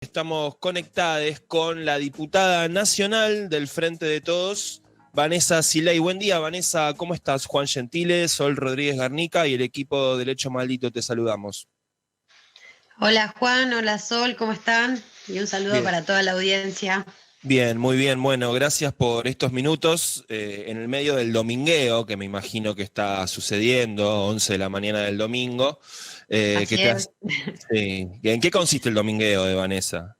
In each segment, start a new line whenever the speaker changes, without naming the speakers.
Estamos conectados con la diputada nacional del Frente de Todos, Vanessa Siley. Buen día, Vanessa, ¿cómo estás? Juan Gentile, Sol Rodríguez Garnica y el equipo del Hecho Maldito, te saludamos.
Hola Juan, hola Sol, ¿cómo están? Y un saludo
Bien.
para toda la audiencia.
Bien, muy bien. Bueno, gracias por estos minutos en el medio del domingueo, que me imagino que está sucediendo, 11 de la mañana del domingo.
Así es.
Sí. ¿En qué consiste el domingueo de Vanessa?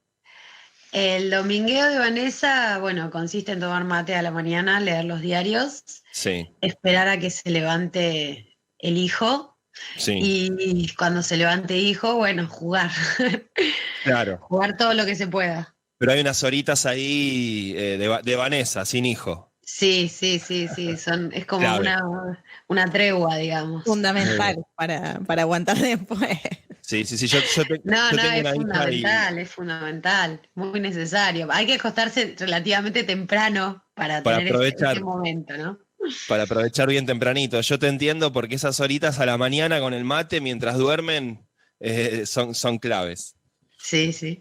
El domingueo de Vanessa, bueno, consiste en tomar mate a la mañana, leer los diarios,
Sí,
esperar a que se levante el hijo
sí,
y cuando se levante hijo, bueno, jugar.
claro.
Jugar todo lo que se pueda.
Pero hay unas horitas ahí de Vanessa, sin hijo.
Sí, sí, sí, sí, es como
Clave.
una tregua, digamos.
Muy
Fundamental
bien.
para aguantar después.
Sí, sí, sí. Yo
No,
tengo una hija y.
es fundamental, muy necesario. Hay que acostarse relativamente temprano para
Para
tener este
aprovechar,
momento, ¿no?
para aprovechar bien tempranito. Yo te entiendo porque esas horitas a la mañana con el mate mientras duermen son claves.
Sí, sí.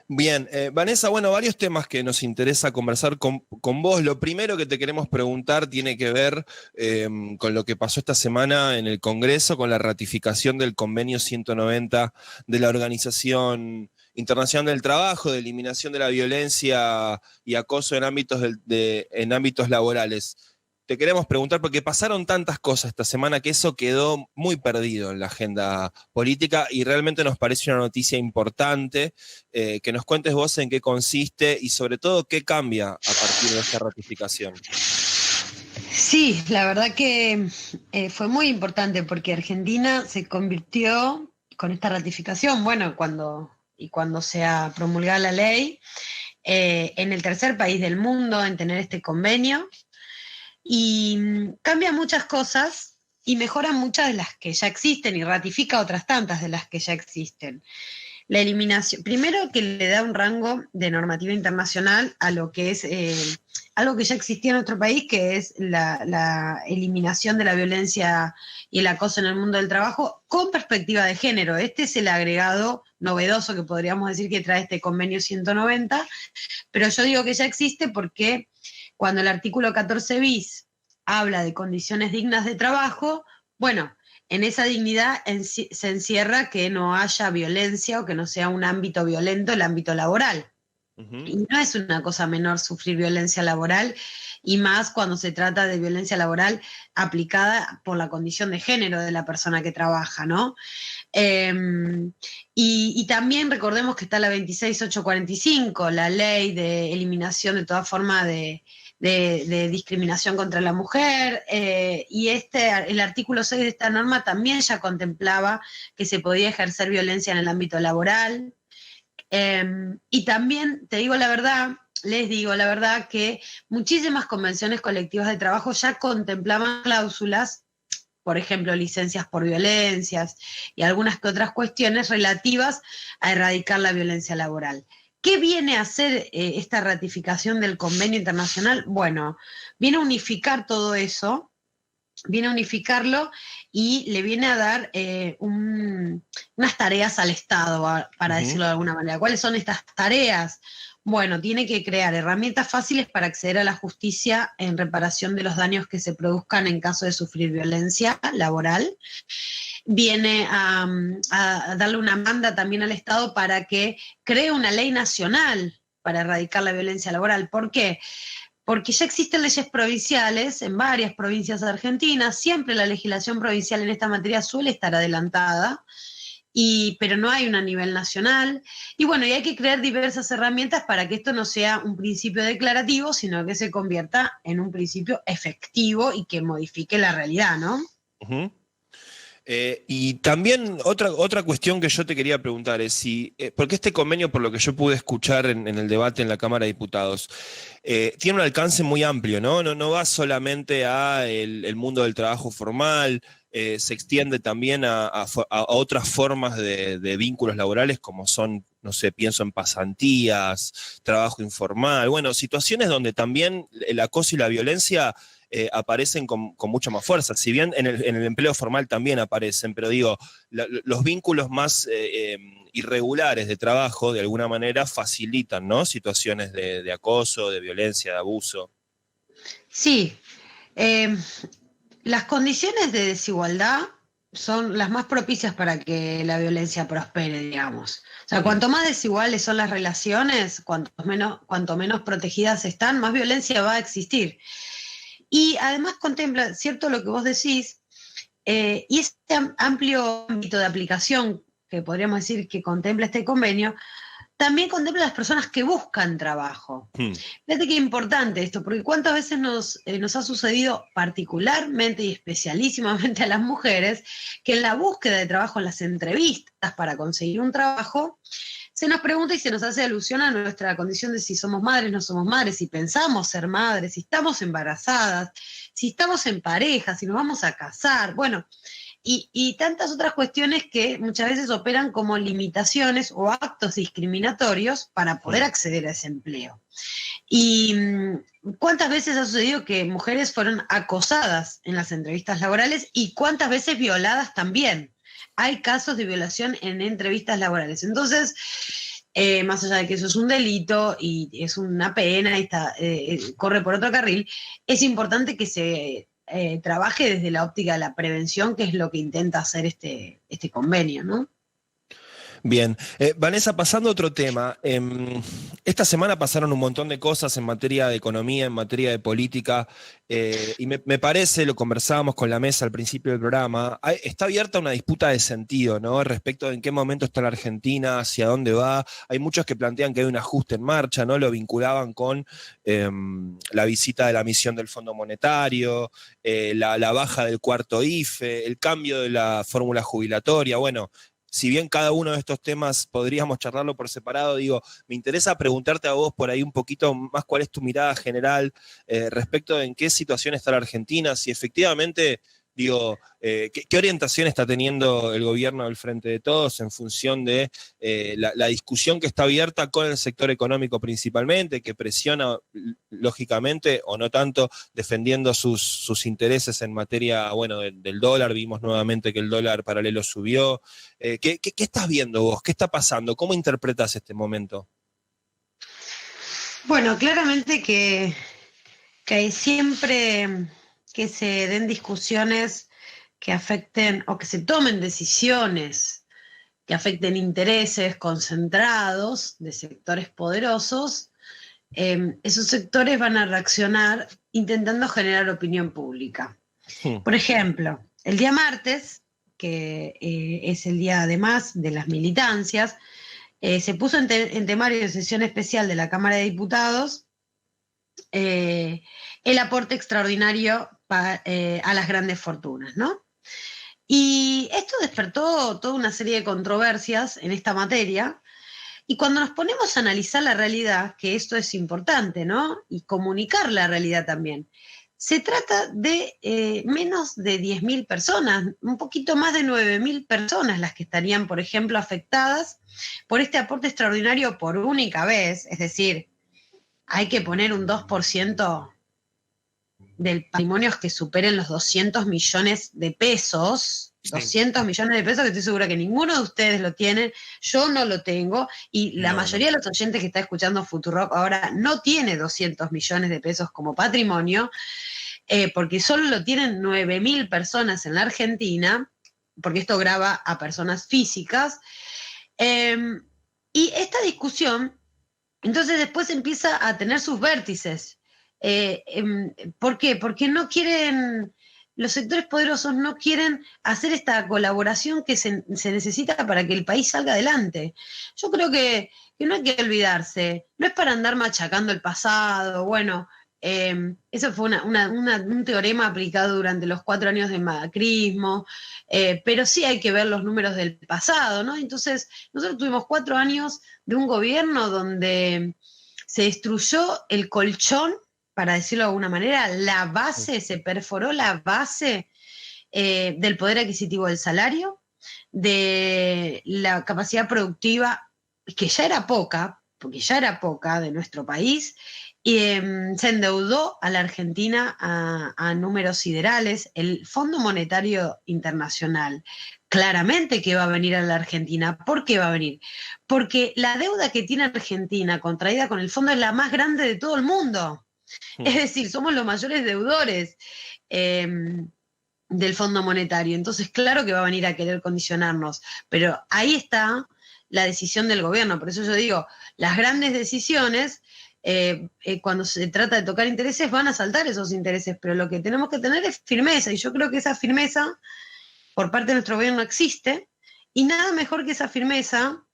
Bien, Vanessa, bueno, varios temas que nos interesa conversar con vos. Lo primero que te queremos preguntar tiene que ver con lo que pasó esta semana en el Congreso, con la ratificación del convenio 190 de la Organización Internacional del Trabajo, de eliminación de la violencia y acoso en en ámbitos laborales. Te queremos preguntar, porque pasaron tantas cosas esta semana que eso quedó muy perdido en la agenda política y realmente nos parece una noticia importante. Que nos cuentes vos en qué consiste y sobre todo qué cambia a partir de esta ratificación.
Sí, la verdad que fue muy importante porque Argentina se convirtió con esta ratificación, bueno, cuando sea promulgada la ley, en el tercer país del mundo en tener este convenio. Y cambia muchas cosas y mejora muchas de las que ya existen y ratifica otras tantas de las que ya existen. La eliminación, primero que le da un rango de normativa internacional a lo que es algo que ya existía en nuestro país, que es la eliminación de la violencia y el acoso en el mundo del trabajo con perspectiva de género. Este es el agregado novedoso que podríamos decir que trae este convenio 190, pero yo digo que ya existe porque cuando el artículo 14 bis habla de condiciones dignas de trabajo, bueno, en esa dignidad se encierra que no haya violencia o que no sea un ámbito violento el ámbito laboral. Y no es una cosa menor sufrir violencia laboral, y más cuando se trata de violencia laboral aplicada por la condición de género de la persona que trabaja, ¿no? Y también recordemos que está la 26845, la ley de eliminación de toda forma de discriminación contra la mujer, y el artículo 6 de esta norma también ya contemplaba que se podía ejercer violencia en el ámbito laboral. Y también, les digo la verdad, que muchísimas convenciones colectivas de trabajo ya contemplaban cláusulas, por ejemplo, licencias por violencias y algunas que otras cuestiones relativas a erradicar la violencia laboral. ¿Qué viene a hacer esta ratificación del convenio internacional? Bueno, viene a unificar todo eso, viene a unificarlo y le viene a dar unas tareas al Estado, para decirlo de alguna manera. ¿Cuáles son estas tareas? Bueno, tiene que crear herramientas fáciles para acceder a la justicia en reparación de los daños que se produzcan en caso de sufrir violencia laboral. Viene a darle una manda también al Estado para que cree una ley nacional para erradicar la violencia laboral. ¿Por qué? Porque ya existen leyes provinciales en varias provincias de Argentina, siempre la legislación provincial en esta materia suele estar adelantada, pero no hay una a nivel nacional. Y bueno, y hay que crear diversas herramientas para que esto no sea un principio declarativo, sino que se convierta en un principio efectivo y que modifique la realidad, ¿no?
Y también otra cuestión que yo te quería preguntar es si, porque este convenio, por lo que yo pude escuchar en el debate en la Cámara de Diputados, tiene un alcance muy amplio, ¿no? No va solamente a el mundo del trabajo formal, se extiende también a otras formas de vínculos laborales como son, no sé, pienso en pasantías, trabajo informal, bueno, situaciones donde también el acoso y la violencia aparecen con mucha más fuerza. Si bien en el empleo formal también aparecen, pero digo, los vínculos más irregulares de trabajo, de alguna manera, facilitan, ¿no? Situaciones de acoso, de violencia, de abuso.
Sí, eh, las condiciones de desigualdad son las más propicias para que la violencia prospere, digamos. O sea, cuanto más desiguales son las relaciones, cuanto menos protegidas están, más violencia va a existir. Y además contempla, cierto lo que vos decís, y este amplio ámbito de aplicación que podríamos decir que contempla este convenio, también contempla a las personas que buscan trabajo. Fíjate qué importante esto, porque cuántas veces nos ha sucedido particularmente y especialísimamente a las mujeres, que en la búsqueda de trabajo, en las entrevistas para conseguir un trabajo, se nos pregunta y se nos hace alusión a nuestra condición de si somos madres, no somos madres, si pensamos ser madres, si estamos embarazadas, si estamos en pareja, si nos vamos a casar, bueno, y tantas otras cuestiones que muchas veces operan como limitaciones o actos discriminatorios para poder acceder a ese empleo. Y cuántas veces ha sucedido que mujeres fueron acosadas en las entrevistas laborales y cuántas veces violadas también. Hay casos de violación en entrevistas laborales. Entonces, más allá de que eso es un delito y es una pena y corre por otro carril, es importante que se trabaje desde la óptica de la prevención, que es lo que intenta hacer este convenio, ¿no?
Bien. Vanessa, pasando a otro tema. Esta semana pasaron un montón de cosas en materia de economía, en materia de política, y me parece, lo conversábamos con la mesa al principio del programa, está abierta una disputa de sentido, ¿no? Respecto de en qué momento está la Argentina, hacia dónde va. Hay muchos que plantean que hay un ajuste en marcha, ¿no? Lo vinculaban con la visita de la misión del Fondo Monetario, la baja del cuarto IFE, el cambio de la fórmula jubilatoria. Bueno, si bien cada uno de estos temas podríamos charlarlo por separado, digo, me interesa preguntarte a vos por ahí un poquito más cuál es tu mirada general respecto de en qué situación está la Argentina, si efectivamente, digo, ¿qué orientación está teniendo el gobierno del Frente de Todos en función de la discusión que está abierta con el sector económico principalmente, que presiona lógicamente o no tanto defendiendo sus intereses en materia, bueno, del dólar? Vimos nuevamente que el dólar paralelo subió. ¿Qué estás viendo vos? ¿Qué está pasando? ¿Cómo interpretas este momento?
Bueno, claramente que siempre que se den discusiones que afecten o que se tomen decisiones que afecten intereses concentrados de sectores poderosos, esos sectores van a reaccionar intentando generar opinión pública. Por ejemplo, el día martes, que es el día además de las militancias, se puso en temario de sesión especial de la Cámara de Diputados el aporte extraordinario a las grandes fortunas, ¿no? Y esto despertó toda una serie de controversias en esta materia, y cuando nos ponemos a analizar la realidad, que esto es importante, ¿no? Y comunicar la realidad también, se trata de menos de 10.000 personas, un poquito más de 9.000 personas las que estarían, por ejemplo, afectadas por este aporte extraordinario por única vez, es decir, hay que poner un 2% del patrimonio que superen los 200 millones de pesos, sí. 200 millones de pesos, que estoy segura que ninguno de ustedes lo tienen, yo no lo tengo, y la mayoría de los oyentes que está escuchando Futurock ahora no tiene 200 millones de pesos como patrimonio, porque solo lo tienen 9.000 personas en la Argentina, porque esto grava a personas físicas, y esta discusión entonces después empieza a tener sus vértices. ¿Por qué? Porque no quieren, los sectores poderosos no quieren hacer esta colaboración que se necesita para que el país salga adelante. Yo creo que no hay que olvidarse, no es para andar machacando el pasado, bueno, eso fue un teorema aplicado durante los 4 años de macrismo, pero sí hay que ver los números del pasado, ¿no? Entonces, nosotros tuvimos 4 años de un gobierno donde se destruyó el colchón, para decirlo de alguna manera, la base, se perforó la base del poder adquisitivo del salario, de la capacidad productiva, que ya era poca, porque ya era poca de nuestro país, Y se endeudó a la Argentina a números siderales. El Fondo Monetario Internacional claramente que va a venir a la Argentina. ¿Por qué va a venir? Porque la deuda que tiene Argentina contraída con el fondo es la más grande de todo el mundo. Es decir, somos los mayores deudores del Fondo Monetario. Entonces, claro que va a venir a querer condicionarnos. Pero ahí está la decisión del gobierno. Por eso yo digo, las grandes decisiones... cuando se trata de tocar intereses van a saltar esos intereses, pero lo que tenemos que tener es firmeza, y yo creo que esa firmeza por parte de nuestro gobierno existe, y nada mejor que esa firmeza,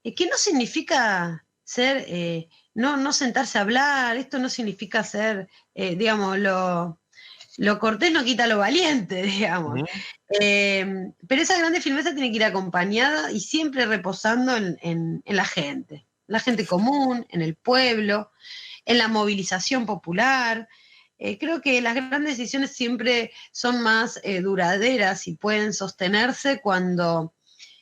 que no significa ser, no sentarse a hablar, esto no significa ser, digamos, lo cortés no quita lo valiente, digamos. Pero esa grande firmeza tiene que ir acompañada y siempre reposando en la gente común, en el pueblo, en la movilización popular. Creo que las grandes decisiones siempre son más duraderas y pueden sostenerse cuando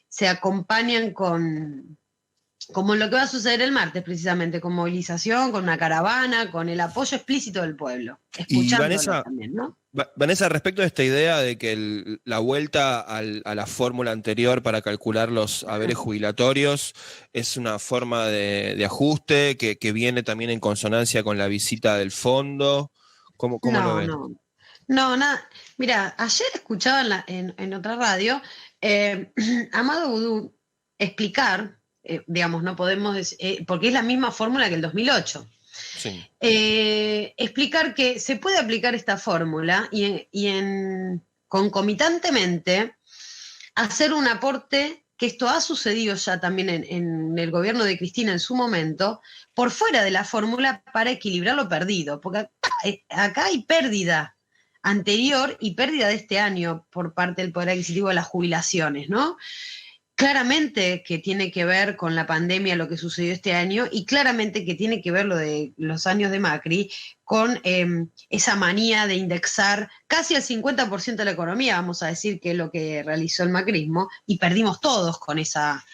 se acompañan como lo que va a suceder el martes precisamente, con movilización, con una caravana, con el apoyo explícito del pueblo, escuchándolo también, ¿no?
Vanessa, respecto a esta idea de que la vuelta a la fórmula anterior para calcular los haberes jubilatorios es una forma de ajuste que viene también en consonancia con la visita del fondo, ¿cómo lo ves?
No, nada. Mira, ayer escuchaba en otra radio Amado Boudou explicar, digamos, no podemos, porque es la misma fórmula que el 2008. Sí. Explicar que se puede aplicar esta fórmula y concomitantemente hacer un aporte, que esto ha sucedido ya también en el gobierno de Cristina en su momento, por fuera de la fórmula para equilibrar lo perdido, porque acá hay pérdida anterior y pérdida de este año por parte del Poder Adquisitivo de las jubilaciones, ¿no? Claramente que tiene que ver con la pandemia lo que sucedió este año, y claramente que tiene que ver lo de los años de Macri con esa manía de indexar casi el 50% de la economía, vamos a decir, que es lo que realizó el macrismo, y perdimos todos con esa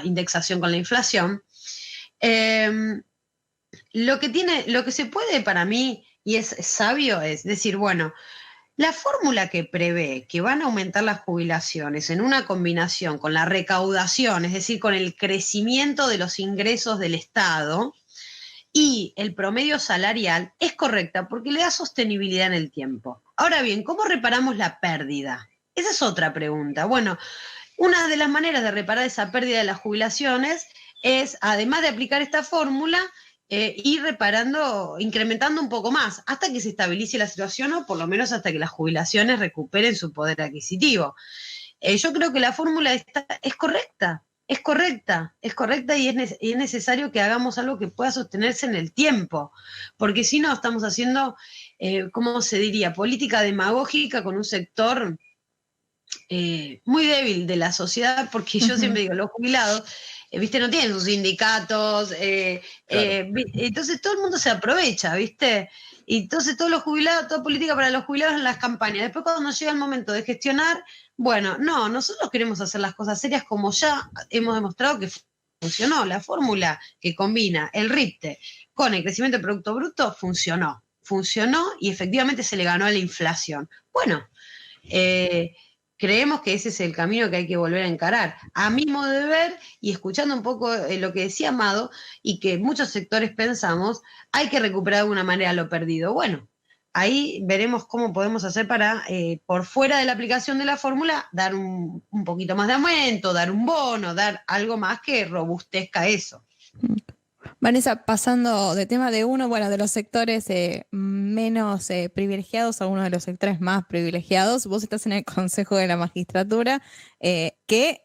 indexación con la inflación. Lo que se puede para mí, y es sabio, es decir, bueno, la fórmula que prevé que van a aumentar las jubilaciones en una combinación con la recaudación, es decir, con el crecimiento de los ingresos del Estado y el promedio salarial, es correcta porque le da sostenibilidad en el tiempo. Ahora bien, ¿cómo reparamos la pérdida? Esa es otra pregunta. Bueno, una de las maneras de reparar esa pérdida de las jubilaciones es, además de aplicar esta fórmula, ir reparando, incrementando un poco más, hasta que se estabilice la situación, o por lo menos hasta que las jubilaciones recuperen su poder adquisitivo. Yo creo que la fórmula es correcta y es necesario que hagamos algo que pueda sostenerse en el tiempo, porque si no estamos haciendo, ¿cómo se diría?, política demagógica con un sector muy débil de la sociedad, porque yo siempre digo, los jubilados, ¿viste? No tienen sus sindicatos, claro. Entonces todo el mundo se aprovecha, ¿viste? Y entonces todos los jubilados, toda política para los jubilados en las campañas. Después cuando llega el momento de gestionar, bueno, no, nosotros queremos hacer las cosas serias como ya hemos demostrado que funcionó. La fórmula que combina el RIPTE con el crecimiento del Producto Bruto funcionó y efectivamente se le ganó a la inflación. Bueno, creemos que ese es el camino que hay que volver a encarar. A mi modo de ver, y escuchando un poco lo que decía Amado, y que muchos sectores pensamos, hay que recuperar de alguna manera lo perdido. Bueno, ahí veremos cómo podemos hacer para, por fuera de la aplicación de la fórmula, dar un poquito más de aumento, dar un bono, dar algo más que robustezca eso.
Vanessa, pasando de tema de de los sectores menos privilegiados a uno de los sectores más privilegiados, vos estás en el Consejo de la Magistratura, que,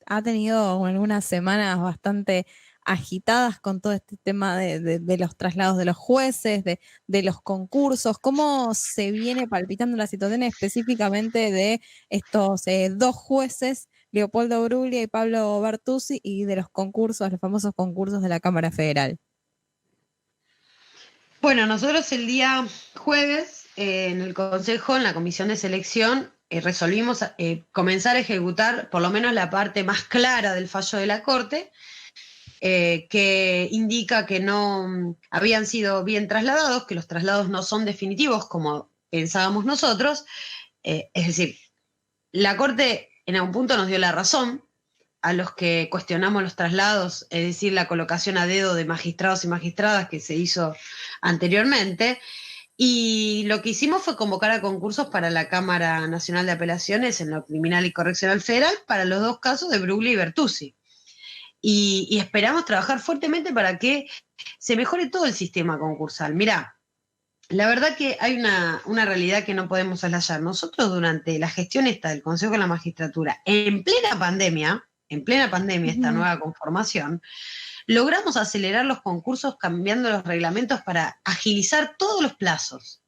ha tenido algunas semanas bastante agitadas con todo este tema de los traslados de los jueces, de los concursos. ¿Cómo se viene palpitando la situación específicamente de estos dos jueces, Leopoldo Bruglia y Pablo Bertuzzi, y de los concursos, los famosos concursos de la Cámara Federal?
Bueno, nosotros el día jueves en el Consejo, en la Comisión de Selección, resolvimos comenzar a ejecutar por lo menos la parte más clara del fallo de la Corte, que indica que no habían sido bien trasladados, que los traslados no son definitivos como pensábamos nosotros. Es decir, la Corte en algún punto nos dio la razón a los que cuestionamos los traslados, es decir, la colocación a dedo de magistrados y magistradas que se hizo anteriormente. Y lo que hicimos fue convocar a concursos para la Cámara Nacional de Apelaciones en lo criminal y correccional federal para los 2 casos de Brugli y Bertuzzi. Y esperamos trabajar fuertemente para que se mejore todo el sistema concursal. Mirá, la verdad que hay una realidad que no podemos soslayar. Nosotros durante la gestión esta del Consejo de la Magistratura, en plena pandemia, esta nueva conformación, logramos acelerar los concursos cambiando los reglamentos para agilizar todos los plazos.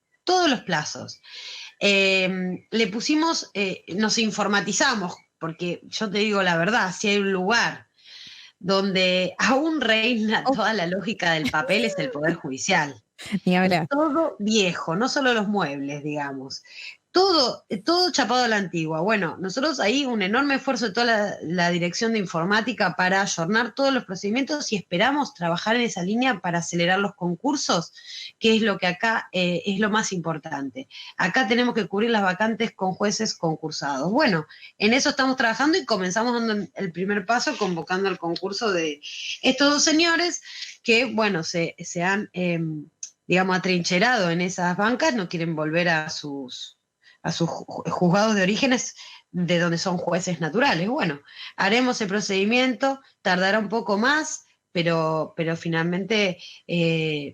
Le pusimos, nos informatizamos, porque yo te digo la verdad, si hay un lugar donde aún reina toda la lógica del papel es el Poder Judicial.
Ni hablar.
Es todo viejo, no solo los muebles, digamos. Todo chapado a la antigua. Bueno, nosotros ahí un enorme esfuerzo de toda la dirección de informática para ayornar todos los procedimientos y esperamos trabajar en esa línea para acelerar los concursos, que es lo que acá es lo más importante. Acá tenemos que cubrir las vacantes con jueces concursados. Bueno, en eso estamos trabajando y comenzamos dando el primer paso convocando al concurso de estos 2 señores que, bueno, se han, digamos, atrincherado en esas bancas, no quieren volver a sus juzgados de orígenes de donde son jueces naturales. Bueno, haremos el procedimiento, tardará un poco más, pero finalmente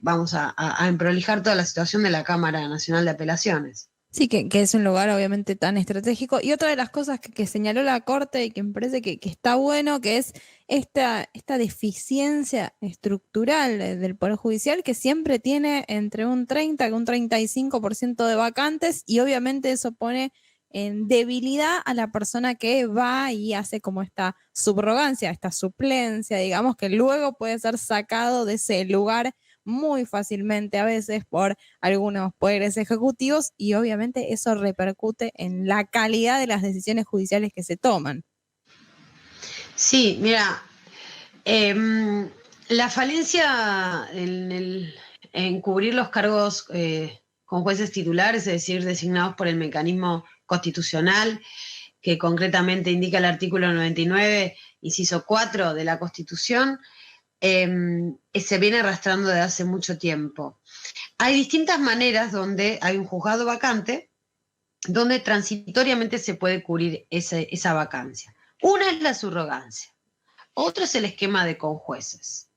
vamos a emprolijar toda la situación de la Cámara Nacional de Apelaciones.
Sí, que es un lugar obviamente tan estratégico. Y otra de las cosas que señaló la Corte y que me parece que está bueno, que es esta deficiencia estructural del Poder Judicial, que siempre tiene entre un 30 y un 35% de vacantes, y obviamente eso pone en debilidad a la persona que va y hace como esta subrogancia, esta suplencia, digamos, que luego puede ser sacado de ese lugar muy fácilmente a veces por algunos poderes ejecutivos, y obviamente eso repercute en la calidad de las decisiones judiciales que se toman.
Sí, mira, la falencia en cubrir los cargos con jueces titulares, es decir, designados por el mecanismo constitucional, que concretamente indica el artículo 99, inciso 4 de la Constitución, se viene arrastrando desde hace mucho tiempo. Hay distintas maneras donde hay un juzgado vacante, donde transitoriamente se puede cubrir esa vacancia. Una es la subrogancia, otro es el esquema de conjueces.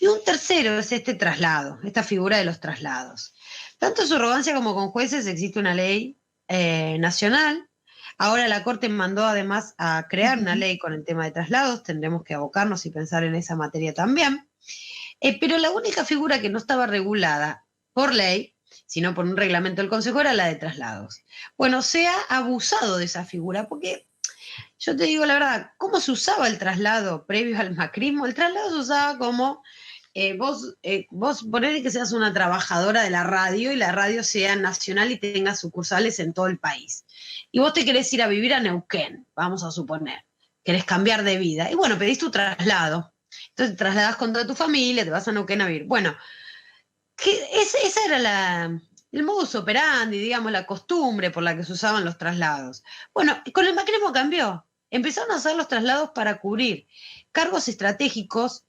Y un tercero es este traslado, esta figura de los traslados. Tanto subrogancia como conjueces existe una ley nacional. Ahora la Corte mandó además a crear una ley con el tema de traslados, tendremos que abocarnos y pensar en esa materia también. Pero la única figura que no estaba regulada por ley, sino por un reglamento del Consejo, era la de traslados. Bueno, se ha abusado de esa figura, porque yo te digo la verdad, ¿cómo se usaba el traslado previo al macrismo? El traslado se usaba como vos ponele que seas una trabajadora de la radio y la radio sea nacional y tenga sucursales en todo el país. Y vos te querés ir a vivir a Neuquén, vamos a suponer. Querés cambiar de vida. Y bueno, pedís tu traslado. Entonces te trasladás con toda tu familia, te vas a Neuquén a vivir. Bueno, esa era el modus operandi, digamos, la costumbre por la que se usaban los traslados. Bueno, con el macrismo cambió. Empezaron a hacer los traslados para cubrir cargos estratégicos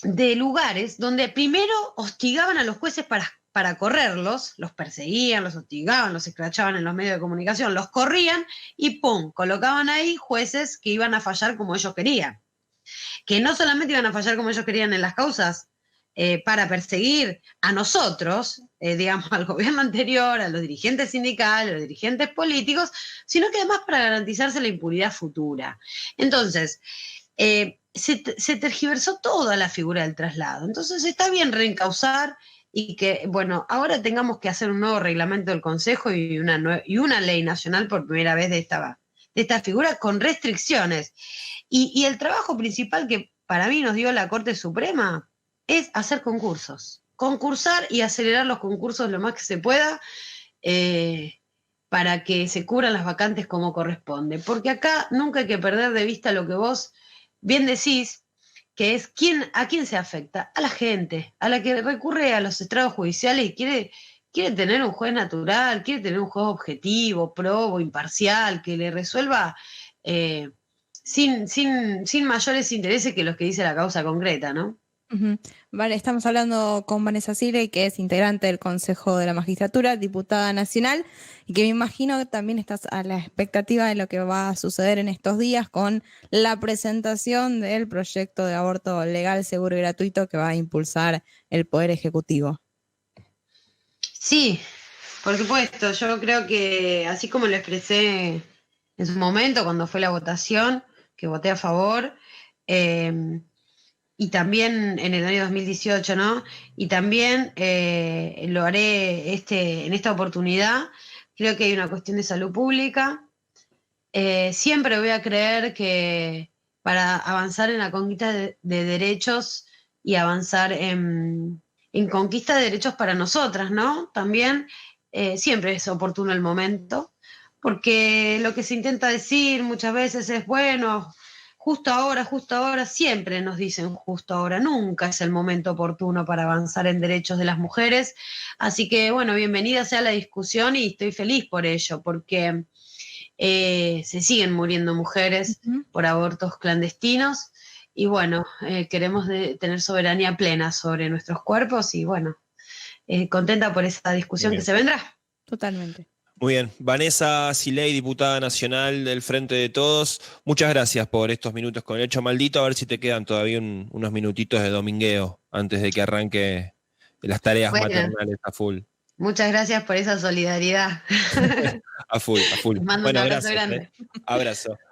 de lugares donde primero hostigaban a los jueces para correrlos, los perseguían, los hostigaban, los escrachaban en los medios de comunicación, los corrían y ¡pum!, colocaban ahí jueces que iban a fallar como ellos querían. Que no solamente iban a fallar como ellos querían en las causas para perseguir a nosotros, digamos, al gobierno anterior, a los dirigentes sindicales, a los dirigentes políticos, sino que además para garantizarse la impunidad futura. Entonces, se tergiversó toda la figura del traslado. Entonces está bien reencauzar y que, bueno, ahora tengamos que hacer un nuevo reglamento del Consejo y una ley nacional por primera vez de esta figura con restricciones. Y el trabajo principal que para mí nos dio la Corte Suprema es hacer concursos. Concursar y acelerar los concursos lo más que se pueda para que se cubran las vacantes como corresponde. Porque acá nunca hay que perder de vista lo que vos bien decís, que es ¿a quién se afecta? A la gente, a la que recurre a los estrados judiciales y quiere tener un juez natural, quiere tener un juez objetivo, probo, imparcial, que le resuelva sin mayores intereses que los que dice la causa concreta, ¿no?
Ujú. Vale, estamos hablando con Vanessa Siley, que es integrante del Consejo de la Magistratura, diputada nacional, y que me imagino que también estás a la expectativa de lo que va a suceder en estos días con la presentación del proyecto de aborto legal, seguro y gratuito que va a impulsar el Poder Ejecutivo.
Sí, por supuesto. Yo creo que así como lo expresé en su momento cuando fue la votación, que voté a favor, y también en el año 2018, ¿no? Y también lo haré en esta oportunidad. Creo que hay una cuestión de salud pública. Siempre voy a creer que para avanzar en la conquista de derechos y avanzar en conquista de derechos para nosotras, ¿no? También siempre es oportuno el momento, porque lo que se intenta decir muchas veces es, bueno, justo ahora, siempre nos dicen justo ahora, nunca es el momento oportuno para avanzar en derechos de las mujeres. Así que, bueno, bienvenida sea la discusión y estoy feliz por ello, porque se siguen muriendo mujeres por abortos clandestinos y bueno, queremos tener soberanía plena sobre nuestros cuerpos y bueno, contenta por esa discusión que se vendrá.
Totalmente.
Muy bien. Vanessa Siley, diputada nacional del Frente de Todos, muchas gracias por estos minutos con el hecho maldito. A ver si te quedan todavía unos minutitos de domingueo antes de que arranque las tareas maternales a full.
Muchas gracias por esa solidaridad.
A full.
Les mando
Bueno,
un abrazo
gracias,
grande.
Abrazo.